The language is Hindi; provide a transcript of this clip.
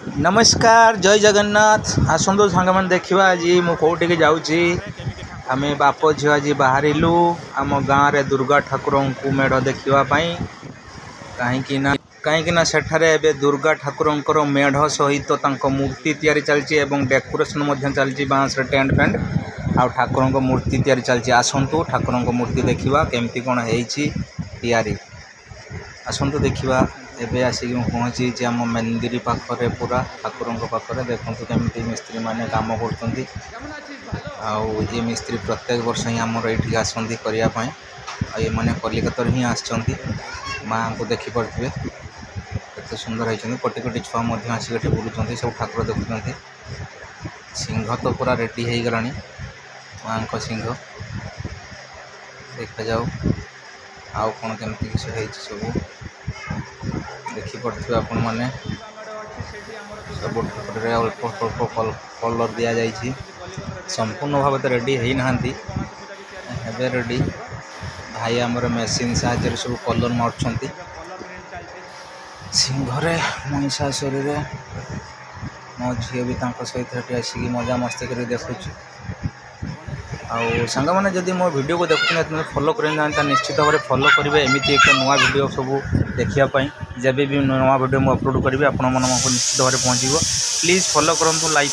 नमस्कार जय जगन्नाथ आसतु सांग मैंने देखा आज मुझे जाऊँगी आम बाप झी आज बाहरलु आम गाँव रे दुर्गा ठाकुर को मेढ़ देखापी कहीं सेठारे दुर्गा ठाकुर मेढ़ सहित मूर्ति तैयारी चलती डेकोरेशन चलती बाँस टेंट फेंट आ ठाकुर मूर्ति तैयारी चलती आसतु ठाकुर मूर्ति देखा केमती कौन है आसतु देखा एबे आसिक पहुँची आम मंदिर पाखरे पूरा ठाकुर पाखरे देखते केमती मिस्त्री मैंने काम कर मिस्त्री प्रत्येक वर्ष ही आमर ये आसती करने ये मैंने कलिकता ही आसती माँ को देखिपे केत सुंदर होती कोटि कोटि छुआ आसिक बुलूँ सब ठाकुर देखुं सिंह तो पूरा रेडी हो गला माँ को सिंह देखा जाऊ आउ कौन केमती किसी सब देखिपे आपण मैंने सब ठाकुर अल्प अल्प कलर दि जाइए संपूर्ण भाव तो रेडी होना रेडी भाई आमर मेसीन साहाय्य सब कलर मार्च सिंहरे महिषासुरी मो झी भी सहित आसिक मजा मस्ती कर देखु आउ सांग मैंने जब मो वीडियो को देखुना फॉलो करना निश्चित भाव फॉलो करेंगे एमती एक नुआ वीडियो सब देखापी जब भी नुआ वीडियो मुझे अपलोड करी आपण निश्चित भाव पहुँचो प्लीज फॉलो करूँ लाइक